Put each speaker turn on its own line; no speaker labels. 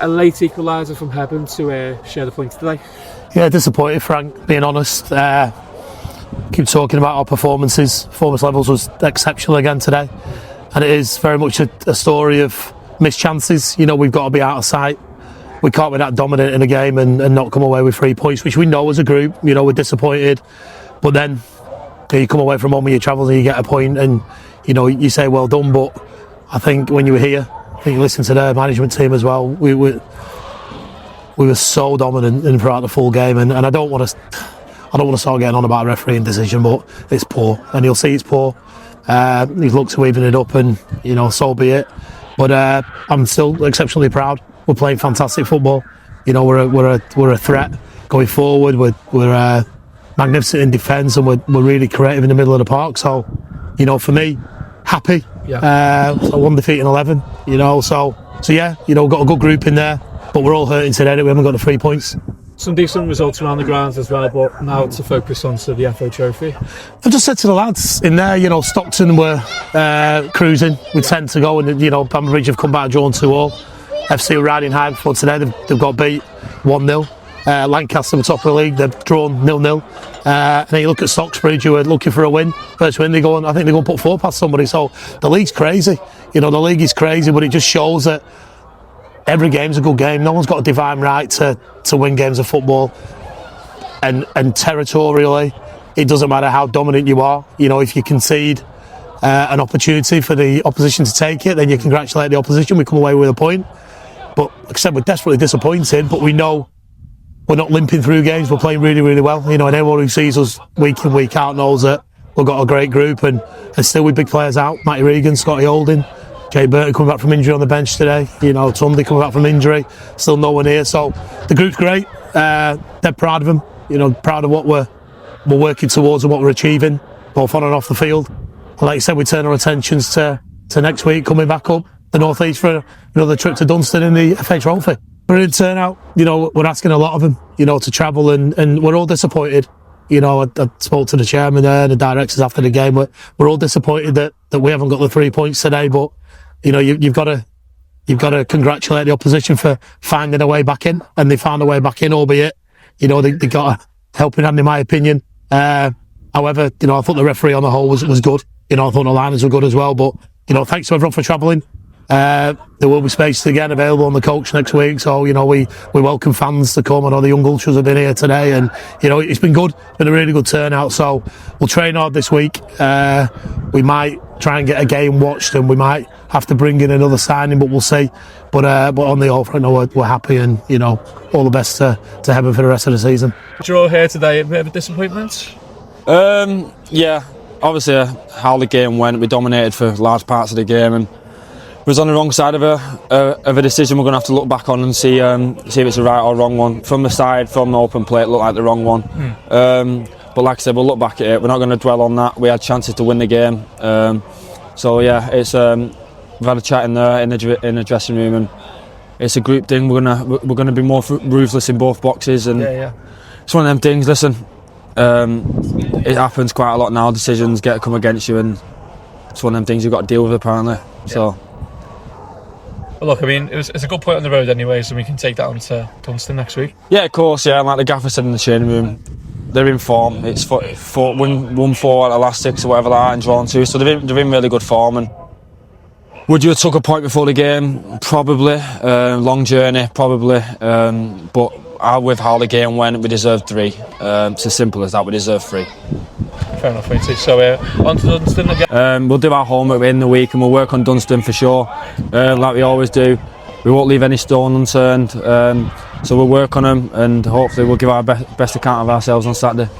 A late equaliser from Hebburn to share the points today.
Yeah, disappointed, Frank, being honest. Keep talking about our performances. Performance levels was exceptional again today. And it is very much a story of missed chances. You know, we've got to be out of sight. We can't be that dominant in a game and not come away with 3 points, which we know as a group. You know, we're disappointed. But then you come away from home with your travels and you get a point and, you know, you say well done. But I think when you were here, I think you listened to the management team as well, we were so dominant throughout the full game, and I don't want to start getting on about a refereeing decision, but it's poor, and you'll see it's poor. He's looked to even it up, and you know, so be it. But I'm still exceptionally proud. We're playing fantastic football. You know, we're a threat going forward. We're magnificent in defence, and we're really creative in the middle of the park. So, you know, for me, happy. Yeah. So 1 defeat in 11. You know, so yeah, you know, got a good group in there. But we're all hurting today that we haven't got the 3 points.
Some decent results around the grounds as well, but now to focus on to the FA Trophy.
I just said to the lads in there, you know, Stockton were cruising with 10 to go, and you know, Bamber Bridge have come back drawn 2-2. FC were riding high before today, they've got beat 1-0. Lancaster were top of the league, they've drawn 0-0. And then you look at Stocksbridge, who are looking for a win. First win, I think they're going to put 4 past somebody. So the league's crazy. You know, the league is crazy, but it just shows that every game's a good game. No one's got a divine right to win games of football. And territorially, it doesn't matter how dominant you are. You know, if you concede an opportunity for the opposition to take it, then you congratulate the opposition. We come away with a point. But like I said, we're desperately disappointed, but we know we're not limping through games. We're playing really, really well. You know, and anyone who sees us week in, week out knows that we've got a great group, and still with big players out. Matty Regan, Scotty Holding, Jay Burton coming back from injury on the bench today. You know, Tunde coming back from injury. Still no one here. So the group's great. They're proud of them. You know, proud of what we're working towards and what we're achieving, both on and off the field. And like you said, we turn our attentions to next week, coming back up the North East for another trip to Dunstan in the FA Trophy. Brilliant turnout. You know, we're asking a lot of them, you know, to travel, and we're all disappointed. You know, I spoke to the chairman there, the directors after the game. We're all disappointed that we haven't got the 3 points today, but you know, you've got to congratulate the opposition for finding a way back in, and they found a way back in, albeit, you know, they got a helping hand in my opinion. However, you know, I thought the referee on the whole was good. You know, I thought the liners were good as well. But you know, thanks to everyone for travelling. There will be spaces again available on the coach next week, so you know, we welcome fans to come. I know the young ultras have been here today, and you know, it's been good. It's been a really good turnout. So we'll train hard this week. We might try and get a game watched, and we might have to bring in another signing, but we'll see. But on the whole front, no, we're happy, and you know, all the best to Hebburn for the rest of the season.
Draw here today, a bit of a disappointment.
Yeah, obviously how the game went, we dominated for large parts of the game, and was on the wrong side of a decision we're going to have to look back on and see if it's a right or wrong one. From the side, from the open play, it looked like the wrong one. But like I said, we'll look back at it. We're not going to dwell on that. We had chances to win the game. So yeah, it's we've had a chat in there in the dressing room, and it's a group thing. We're gonna be more ruthless in both boxes, and it's one of them things. Listen, it happens quite a lot now. Decisions come against you, and it's one of them things you've got to deal with apparently. Yeah. So.
Well, look, I mean, it's a good point on the road anyway, so we can take that on to Dunstan next week.
Yeah, of course, yeah. Like the gaffer said in the training room, they're in form. It's won 4 out of the last 6 or whatever they are and drawn 2, so they're in really good form. And would you have took a point before the game? Probably. Long journey, probably. But with how the game went, we deserved 3. It's as simple as that. We deserve 3.
Fair enough, mate. So on to Dunstan again.
We'll do our homework in the week, and we'll work on Dunstan for sure, like we always do. We won't leave any stone unturned. So we'll work on them, and hopefully we'll give our best account of ourselves on Saturday.